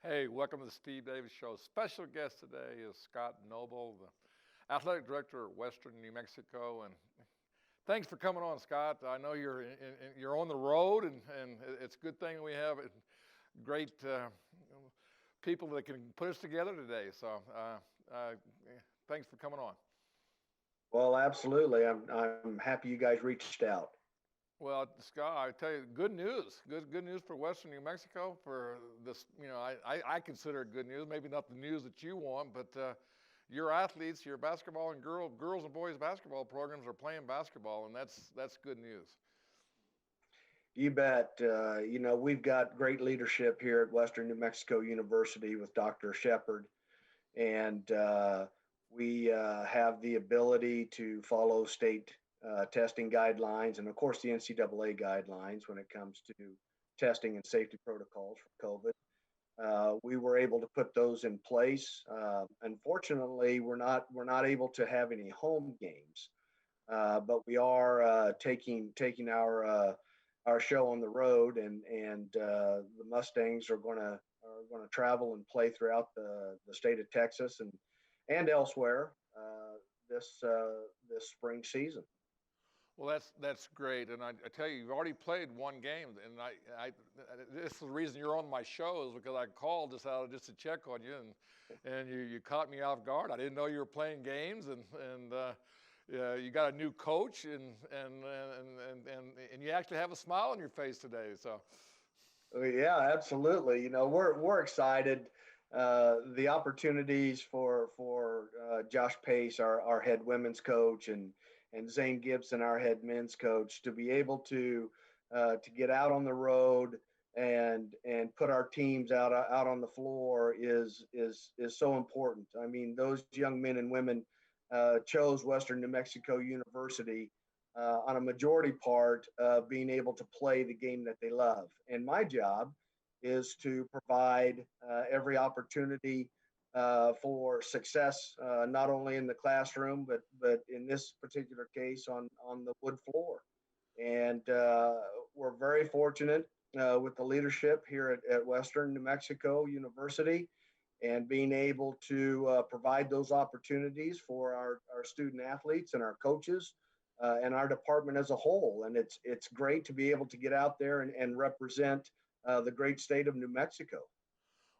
Hey, welcome to the Steve Davis Show. Special guest today is Scott Noble, the athletic director at Western New Mexico. And thanks for coming on, Scott. I know you're on the road, and it's a good thing we have great people that can put us together today. So thanks for coming on. Well, absolutely. I'm happy you guys reached out. Well, Scott, I tell you, good news. Good news for Western New Mexico for this. I consider it good news. Maybe not the news that you want, but your athletes, your basketball and girls and boys basketball programs are playing basketball, and that's good news. You bet. We've got great leadership here at Western New Mexico University with Dr. Shepard, and we have the ability to follow state testing guidelines and, of course, the NCAA guidelines when it comes to testing and safety protocols for COVID. We were able to put those in place. Unfortunately, we're not able to have any home games, but we are taking our show on the road, and the Mustangs are going to travel and play throughout the state of Texas and elsewhere this spring season. Well, that's great, and I tell you, you've already played one game, and this is the reason you're on my show is because I called just to check on you, and you caught me off guard. I didn't know you were playing games, and you got a new coach, and you actually have a smile on your face today. So, Yeah, absolutely. We're excited. The opportunities for Josh Pace, our head women's coach, and Zane Gibson, our head men's coach, to be able to get out on the road and put our teams out on the floor is so important. I mean, those young men and women chose Western New Mexico University on a majority part of being able to play the game that they love. And my job is to provide every opportunity for success, not only in the classroom, but in this particular case on the wood floor. And we're very fortunate with the leadership here at Western New Mexico University and being able to provide those opportunities for our student athletes and our coaches and our department as a whole. And it's great to be able to get out there and represent the great state of New Mexico.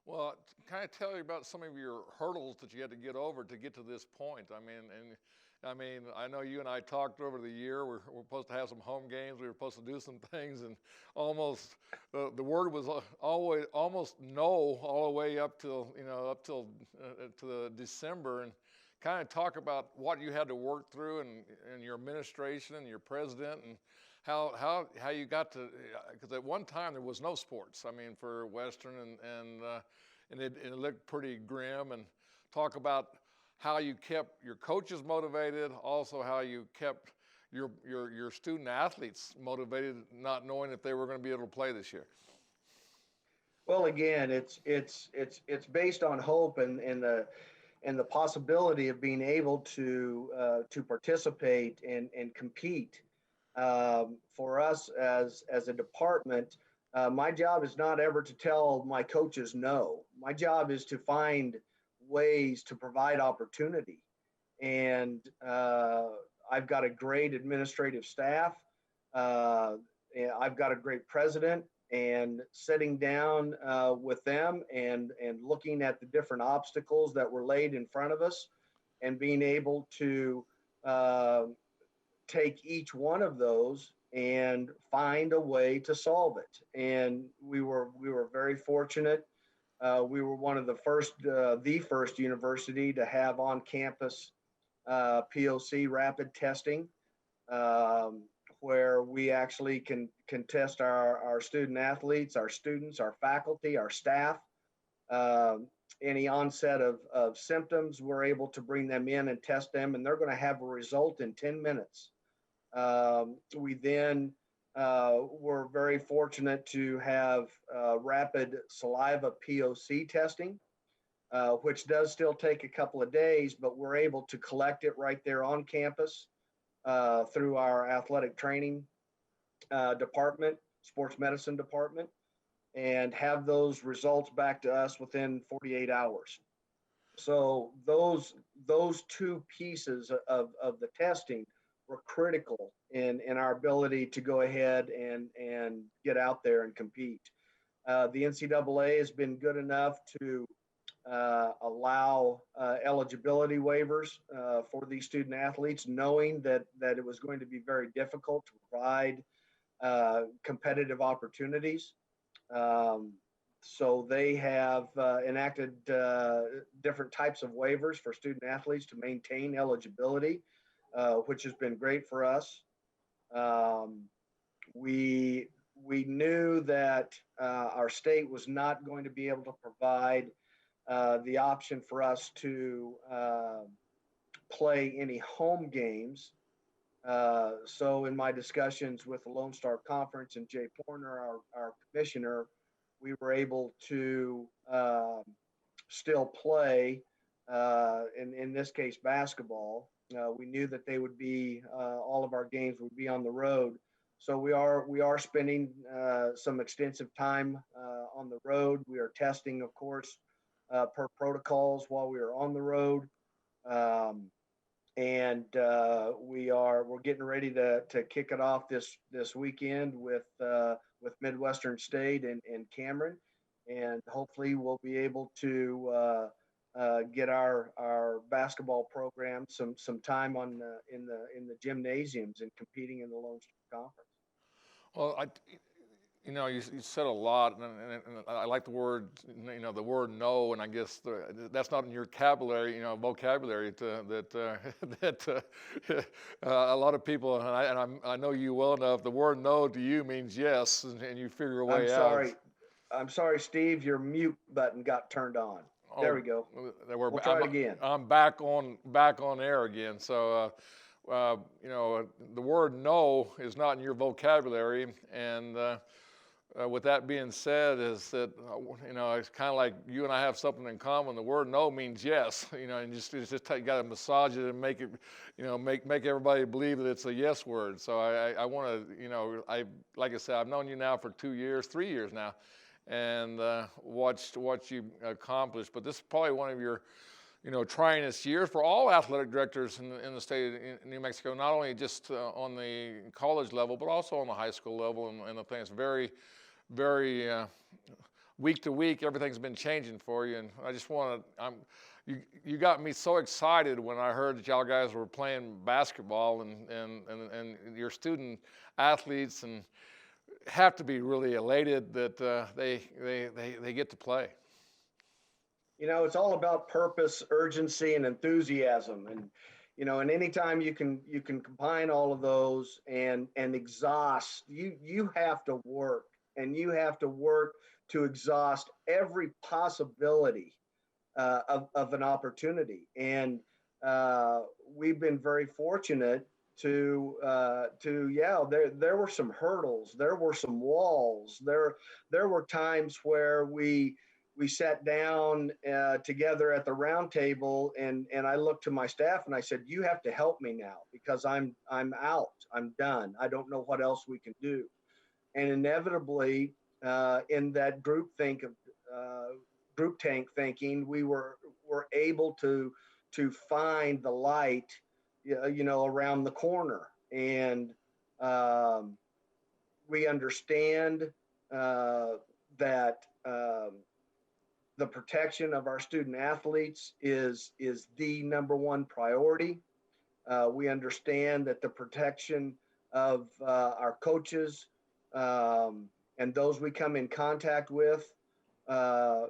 well, kind of tell you about some of your hurdles that you had to get over to get to this point. I know you and I talked over the year. We're supposed to have some home games. We were supposed to do some things, and almost the word was always almost no all the way up till to the December, and kind of talk about what you had to work through and your administration and your president and how you got to, because at one time there was no sports. I mean, for Western, and it looked pretty grim. And talk about how you kept your coaches motivated, also how you kept your student athletes motivated, not knowing if they were going to be able to play this year. Well, again, it's based on hope and the possibility of being able to participate and compete. For us as a department, my job is not ever to tell my coaches no. My job is to find ways to provide opportunity. And I've got a great administrative staff. I've got a great president, and sitting down with them and looking at the different obstacles that were laid in front of us and being able to uh, take each one of those and find a way to solve it. And we were very fortunate. We were one of the first university to have on campus POC rapid testing, um, where we actually can test our student athletes, our students, our faculty, our staff. Any onset of symptoms, we're able to bring them in and test them, and they're going to have a result in 10 minutes. We then were very fortunate to have rapid saliva POC testing, which does still take a couple of days, but we're able to collect it right there on campus through our athletic training department, sports medicine department. and have those results back to us within 48 hours. So those two pieces of the testing were critical in our ability to go ahead and get out there and compete. The NCAA has been good enough to allow eligibility waivers for these student athletes, knowing that it was going to be very difficult to provide competitive opportunities. Um, so they have enacted different types of waivers for student athletes to maintain eligibility, which has been great for us. Um, we we knew that our state was not going to be able to provide the option for us to play any home games. So in my discussions with the Lone Star Conference and Jay Porter, our commissioner, we were able to still play, in this case, basketball. We knew that they would be, all of our games would be on the road. So we are spending some extensive time on the road. We are testing, of course, per protocols while we are on the road. Um, and we're getting ready to kick it off this weekend with Midwestern State and Cameron, and hopefully we'll be able to get our basketball program some time on in the gymnasiums and competing in the Lone Star Conference. Well, you said a lot, and I like the word, the word no, and I guess that's not in your vocabulary, that a lot of people, I know you well enough. The word no to you means yes, and you figure a I'm way out. sorry. I'm sorry, Steve. Your mute button got turned on. There Oh, we go. We'll try I'm, it again. I'm back on air again. So, the word no is not in your vocabulary, and with that being said, is that it's kind of like you and I have something in common. The word no means yes, and it's just you got to massage it and make it, make everybody believe that it's a yes word. So I want to, like I said, I've known you now for 2 years, 3 years now, and watched what you accomplished. But this is probably one of your tryingest years for all athletic directors in the state of New Mexico, not only just on the college level, but also on the high school level. And the thing is very, very week to week, everything's been changing for you. And I just want to, you got me so excited when I heard that y'all guys were playing basketball, and your student athletes and have to be really elated that they get to play. It's all about purpose, urgency, and enthusiasm. And anytime you can combine all of those and exhaust, you have to work, and you have to work to exhaust every possibility of an opportunity. And we've been very fortunate yeah, there were some hurdles, there were some walls, there were times where we sat down together at the round table, and I looked to my staff and I said, you have to help me now, because I'm out, I'm done, I don't know what else we can do. And inevitably, in that group tank thinking, we were able to find the light, around the corner. And um, we understand that the protection of our student athletes is the number one priority. We understand that the protection of our coaches and those we come in contact with are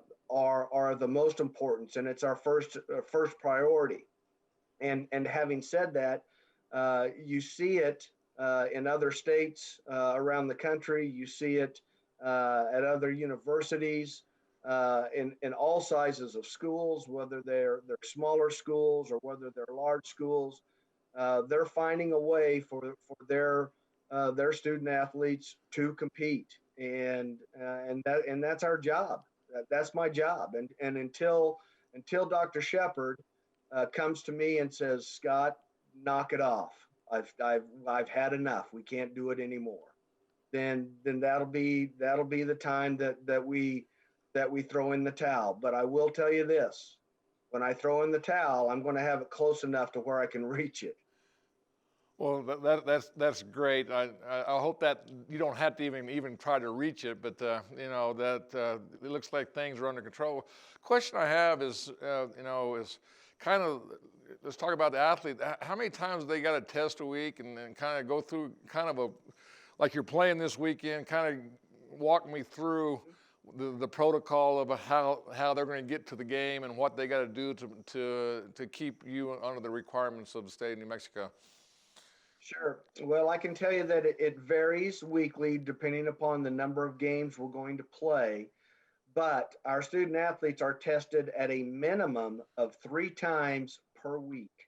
the most important, and it's our first priority. And having said that, you see it in other states around the country. You see it at other universities, in all sizes of schools, whether they're smaller schools or whether they're large schools. They're finding a way for their student athletes to compete, and that's our job. That's my job. And until Dr. Shepard comes to me and says, Scott, knock it off. I've had enough. We can't do it anymore. then that'll be the time that we throw in the towel. But I will tell you this: when I throw in the towel, I'm going to have it close enough to where I can reach it. Well, that's great. I hope that you don't have to even try to reach it, but you know that it looks like things are under control. Question I have is is kind of, let's talk about the athlete. How many times they got to test a week and kind of go through kind of a, like you're playing this weekend, kind of walk me through the protocol of how they're going to get to the game and what they got to do to keep you under the requirements of the state of New Mexico. Sure. Well, I can tell you that it varies weekly depending upon the number of games we're going to play. But our student athletes are tested at a minimum of 3 times per week.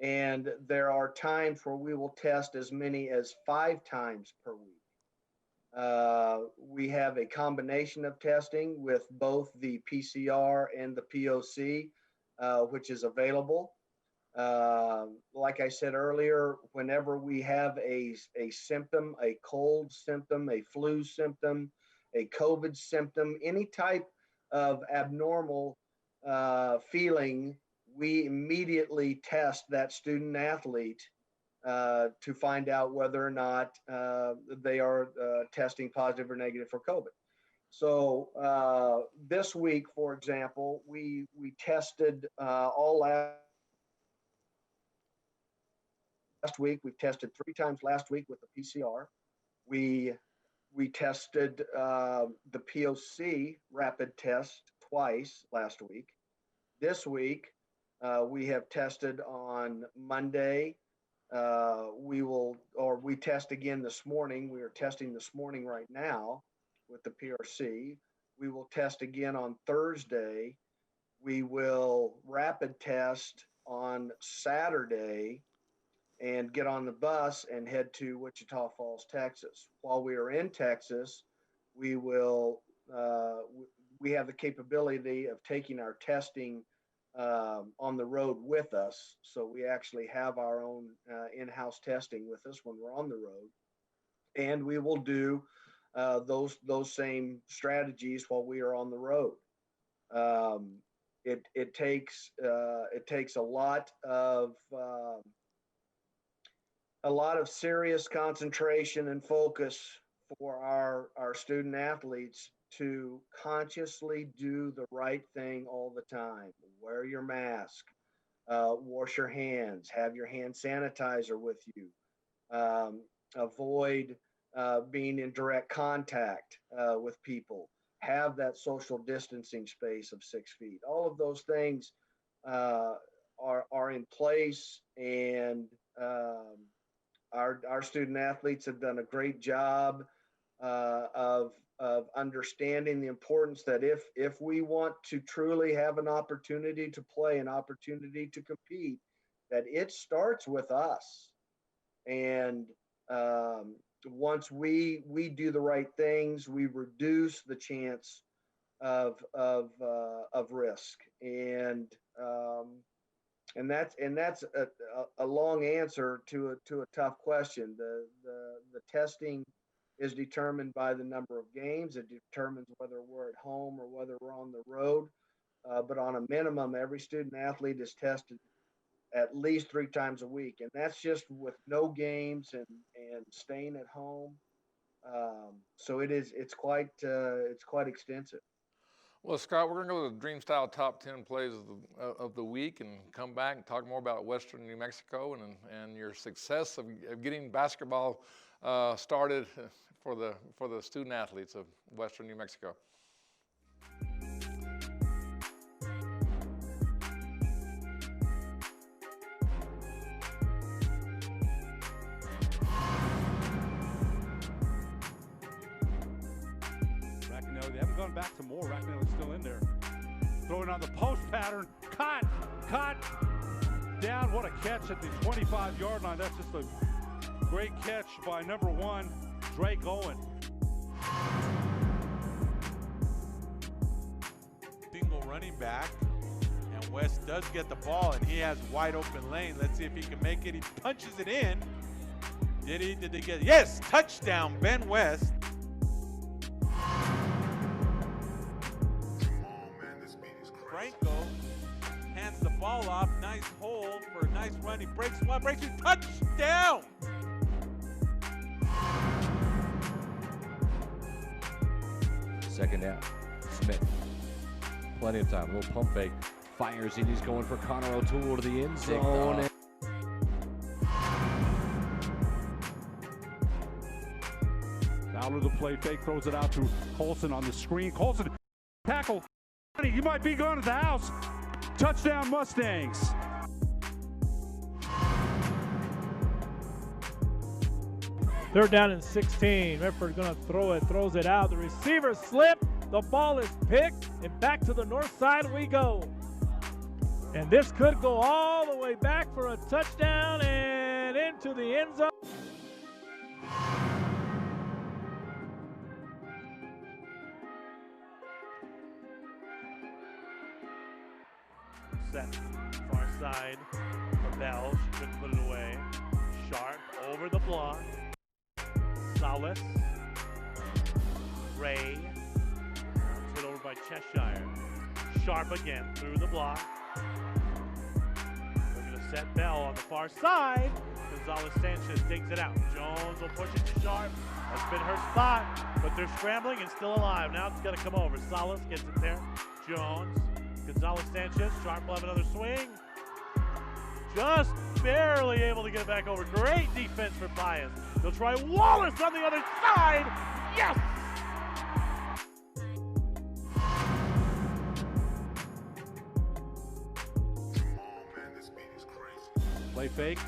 And there are times where we will test as many as 5 times per week. We have a combination of testing with both the PCR and the POC, which is available. Like I said earlier, whenever we have a symptom, a cold symptom, a flu symptom, a COVID symptom, any type of abnormal feeling, we immediately test that student athlete to find out whether or not they are testing positive or negative for COVID. So this week, for example, we tested all last week. We've tested 3 times last week with the PCR. We tested the POC rapid test twice last week. This week, we have tested on Monday. We test again this morning. We are testing this morning right now with the PRC. We will test again on Thursday. We will rapid test on Saturday and get on the bus and head to Wichita Falls, Texas. While we are in Texas, we have the capability of taking our testing on the road with us. So we actually have our own in-house testing with us when we're on the road. And we will do those same strategies while we are on the road. It takes a lot of serious concentration and focus for our student athletes to consciously do the right thing all the time. Wear your mask, wash your hands, have your hand sanitizer with you, avoid being in direct contact with people, have that social distancing space of 6 feet. All of those things are in place, and our student athletes have done a great job of understanding the importance that if we want to truly have an opportunity to play, an opportunity to compete, that it starts with us. And once we do the right things, we reduce the chance of risk. And that's a long answer to a tough question. The testing is determined by the number of games. It determines whether we're at home or whether we're on the road. But on a minimum, every student athlete is tested at least 3 times a week, and that's just with no games and staying at home. So it's quite extensive. Well, Scott, we're going to go to the Dream Style Top 10 Plays of the week and come back and talk more about Western New Mexico and your success of getting basketball started for the student athletes of Western New Mexico. They haven't gone back to more. Racknell is still in there. Throwing on the post pattern. Caught. Down. What a catch at the 25-yard line. That's just a great catch by number 1, Drake Owen. Single running back. And West does get the ball, and he has wide open lane. Let's see if he can make it. He punches it in. Did they get? Yes, touchdown, Ben West. Franco hands the ball off. Nice hold for a nice run. He breaks one, breaks two, touchdown. Second down. Smith. Plenty of time. A little pump fake. Fires in. He's going for Connor O'Toole to the end zone. Out of the play fake, throws it out to Colson on the screen. Colson, tackle. He might be going to the house. Touchdown Mustangs. Third down and 16. Redford gonna throw it, throws it out. The receiver slipped. The ball is picked, and back to the north side we go. And this could go all the way back for a touchdown and into the end zone. Set far side for Bell. She couldn't put it away. Sharp over the block. Salas. Ray. Hit over by Cheshire. Sharp again through the block. Looking to set Bell on the far side. Gonzalez Sanchez digs it out. Jones will push it to Sharp. That's been her spot, but they're scrambling and still alive. Now it's going to come over. Salas gets it there. Jones. Gonzalez Sanchez. Sharp will have another swing. Just barely able to get it back over. Great defense for Pius. They'll try Wallace on the other side. Yes! Play fake.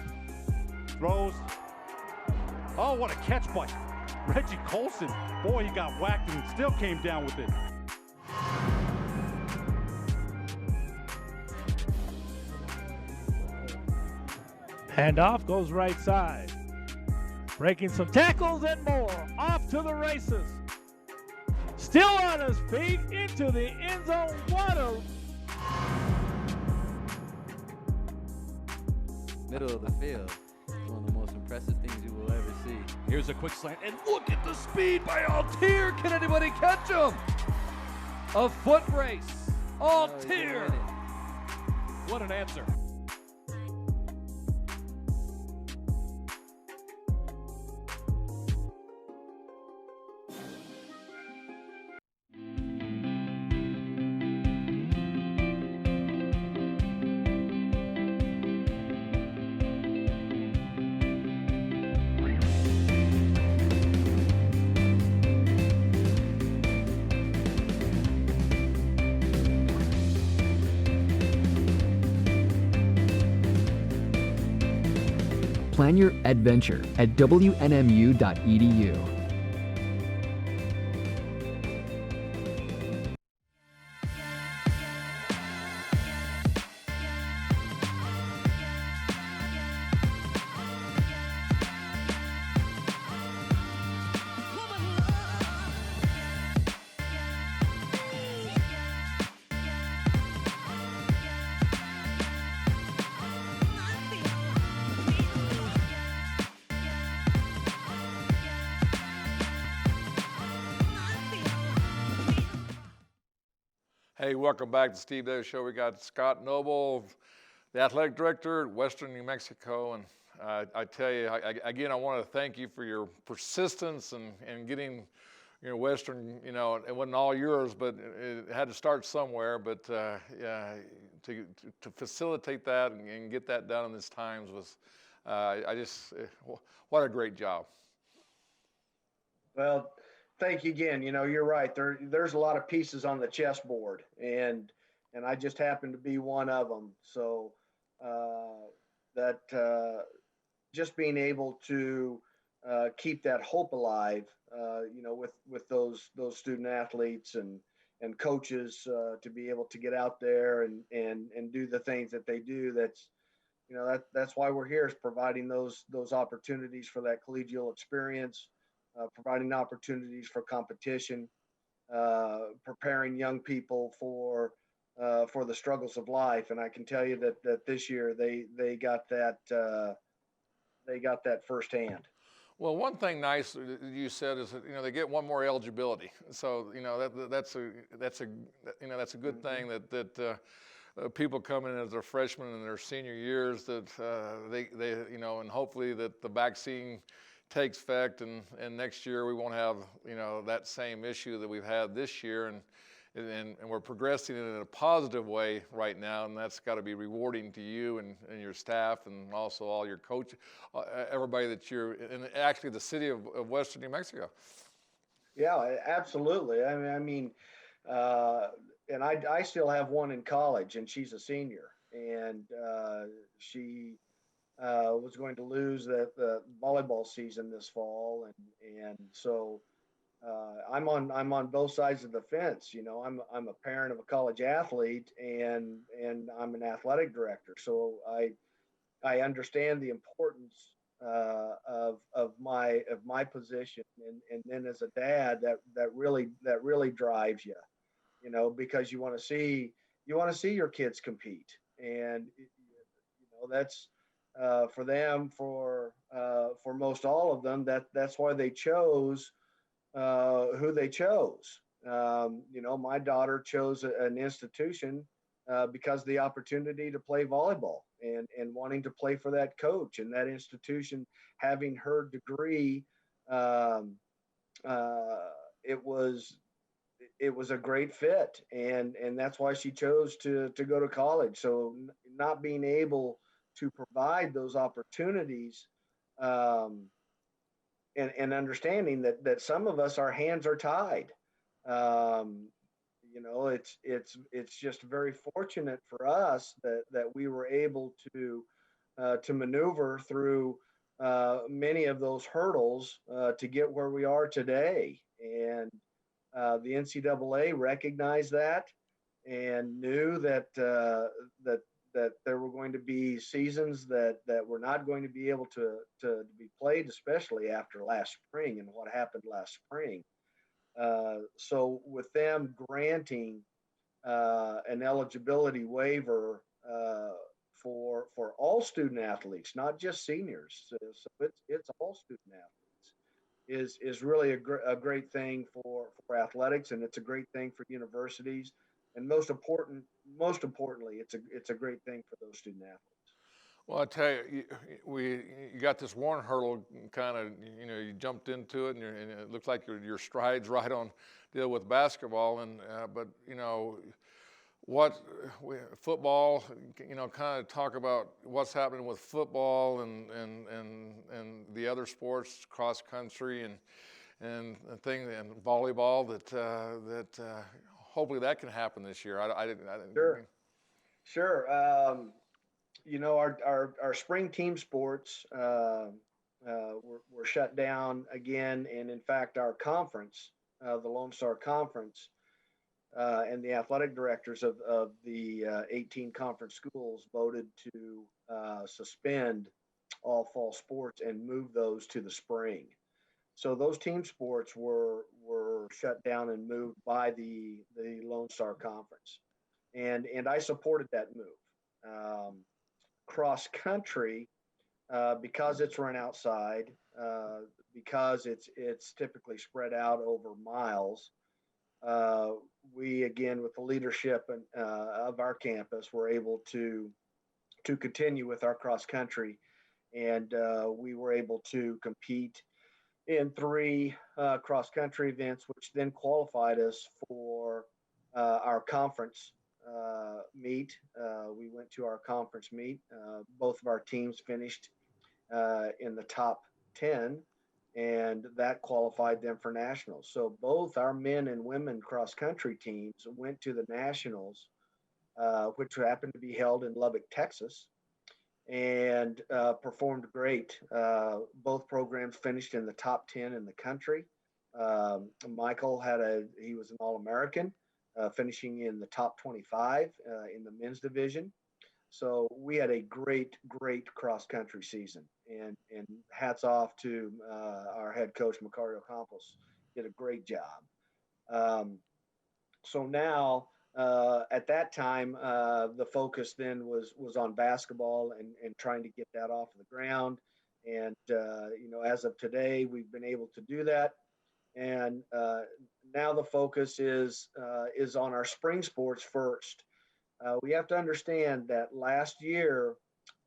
Throws. Oh, what a catch by Reggie Colson. Boy, he got whacked and still came down with it. Handoff goes right side. Breaking some tackles and more. Off to the races. Still on his feet into the end zone. What a middle of the field. One of the most impressive things you will ever see. Here's a quick slant, and look at the speed by Altier. Can anybody catch him? A foot race. Altier. What an answer. Plan your adventure at WNMU.edu. Hey, welcome back to the Steve Davis Show. We got Scott Noble, the athletic director at Western New Mexico. And I tell you, again, I want to thank you for your persistence and getting, Western, it wasn't all yours, but it had to start somewhere. But yeah, to facilitate that and get that done in these times was, what a great job. Well, thank you again. You're right. There's a lot of pieces on the chessboard, and I just happen to be one of them. So just being able to keep that hope alive, with those student athletes and coaches, to be able to get out there and do the things that they do. That's why we're here, is providing those opportunities for that collegial experience. Providing opportunities for competition, preparing young people for the struggles of life. And I can tell you that this year they got that firsthand. Well, one thing nice you said is that they get one more eligibility. So that's a good thing that people coming in as their freshmen and their senior years that they and hopefully that the vaccine takes effect and next year we won't have that same issue that we've had this year and we're progressing in a positive way right now, and that's got to be rewarding to you and your staff and also all your coach, everybody that you're in, actually the city of Western New Mexico. Yeah, absolutely. And I still have one in college, and she's a senior, and she was going to lose the volleyball season this fall, and so I'm on both sides of the fence. I'm a parent of a college athlete, and I'm an athletic director, so I understand the importance of my position, and then as a dad, that really drives you, because you want to see your kids compete, and that's for them for most all of them that's why they chose who they chose. My daughter chose an institution because of the opportunity to play volleyball and wanting to play for that coach and that institution having her degree. Um, it was a great fit, and that's why she chose to go to college. So not being able to provide those opportunities, um, and understanding that some of us, our hands are tied. Um, it's just very fortunate for us that we were able to maneuver through many of those hurdles to get where we are today. And the NCAA recognized that and knew that there were going to be seasons that were not going to be able to be played, especially after last spring and what happened last spring. So with them granting an eligibility waiver for all student athletes, not just seniors, so it's all student athletes, is really a great thing for athletics, and it's a great thing for universities, and most importantly, it's a great thing for those student athletes. Well, I tell you, you got this one hurdle kind of, you jumped into it, and it looks like your strides right on deal with basketball, and but football, kind of talk about what's happening with football and the other sports, cross country and things, and volleyball that hopefully that can happen this year. I didn't. Sure. Our spring team sports were shut down again, and in fact, our conference, the Lone Star Conference, and the athletic directors of the 18 conference schools voted to suspend all fall sports and move those to the spring. So those team sports were shut down and moved by the Lone Star Conference, and I supported that move. Cross country, because it's run outside, because it's typically spread out over miles. We again, with the leadership of our campus, were able to continue with our cross country, and we were able to compete in 3 cross country events, which then qualified us for our conference meet. We went to our conference meet. Both of our teams finished in the top 10, and that qualified them for nationals. So both our men and women cross country teams went to the nationals, which happened to be held in Lubbock, Texas, and performed great. Both programs finished in the top 10 in the country. Michael he was an All-American, finishing in the top 25 in the men's division. So we had a great cross country season, and hats off to our head coach, Macario Campos, did a great job. So now, at that time, the focus then was on basketball and trying to get that off the ground. And as of today, we've been able to do that. And now the focus is on our spring sports first. We have to understand that last year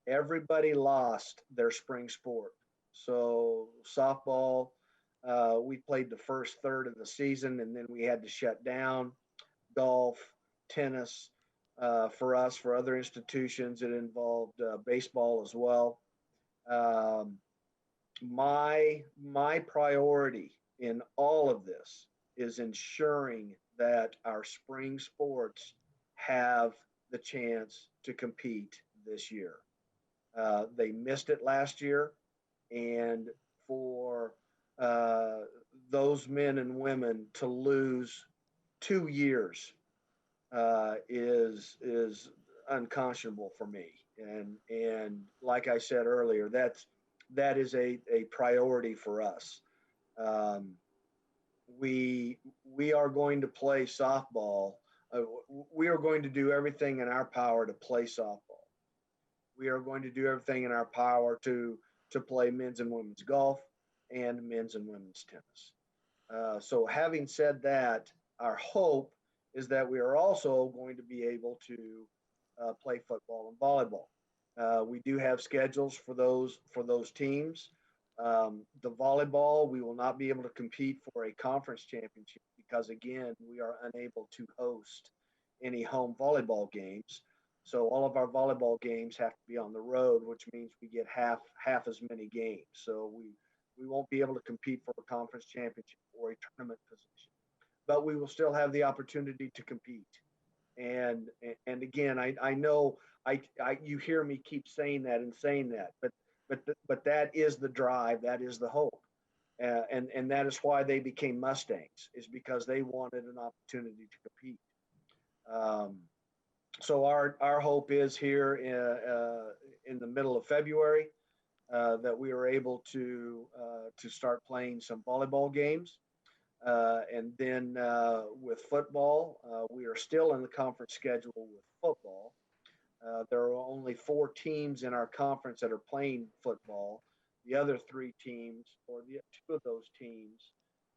everybody lost their spring sport. So softball, we played the first third of the season, and then we had to shut down. Golf, tennis. For us, for other institutions, it involved baseball as well. Um, my priority in all of this is ensuring that our spring sports have the chance to compete this year. They missed it last year, and for uh, those men and women to lose 2 years is unconscionable for me. And like I said earlier, that is a priority for us. Um, we are going to play softball. We are going to do everything in our power to play softball. We are going to do everything in our power to play men's and women's golf and men's and women's tennis. So having said that, our hope is that we are also going to be able to play football and volleyball. We do have schedules for those teams. The volleyball, we will not be able to compete for a conference championship because again, we are unable to host any home volleyball games. So all of our volleyball games have to be on the road, which means we get half as many games. So we won't be able to compete for a conference championship or a tournament position, but we will still have the opportunity to compete. And again, I know you hear me keep saying that, but that is the drive, that is the hope, and that is why they became Mustangs, is because they wanted an opportunity to compete. Um, so our hope is here in the middle of February that we are able to start playing some volleyball games. And then with football, we are still in the conference schedule with football. There are only 4 teams in our conference that are playing football. The other 3 teams, or the 2 of those teams,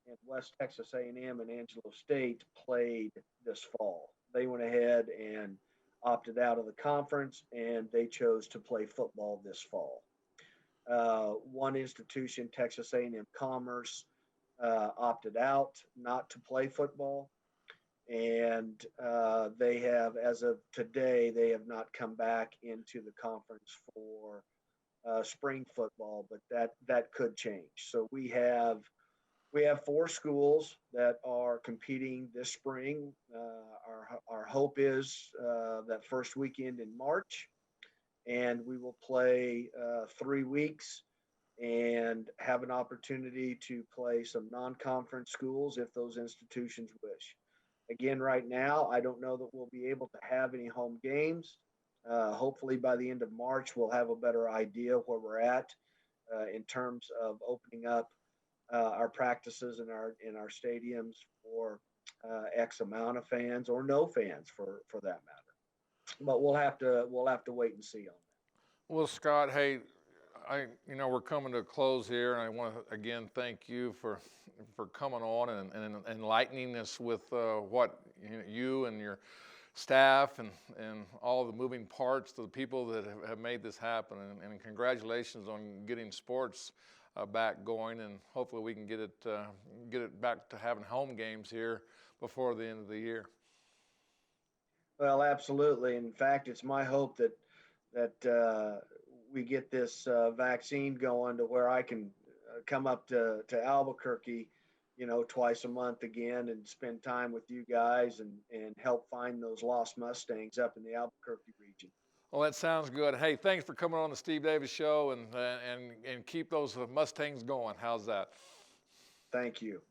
in West Texas A&M and Angelo State, played this fall. They went ahead and opted out of the conference, and they chose to play football this fall. One institution, Texas A&M Commerce, opted out not to play football, and they have, as of today, they have not come back into the conference for spring football, but that could change. So we have 4 schools that are competing this spring. Our hope is that first weekend in March, and we will play 3 weeks and have an opportunity to play some non-conference schools if those institutions wish. Again, right now, I don't know that we'll be able to have any home games. Hopefully by the end of March, we'll have a better idea where we're at in terms of opening up our practices in our stadiums for X amount of fans or no fans for that matter. But we'll have to wait and see on that. Well, Scott, hey, we're coming to a close here, and I want to again thank you for coming on and enlightening us with what you and your staff and all the moving parts to the people that have made this happen. And congratulations on getting sports back going, and hopefully we can get it back to having home games here before the end of the year. Well, absolutely. In fact, it's my hope that we get this vaccine going to where I can come up to Albuquerque, twice a month again and spend time with you guys and help find those lost Mustangs up in the Albuquerque region. Well, that sounds good. Hey, thanks for coming on the Steve Davis Show, and keep those Mustangs going. How's that? Thank you.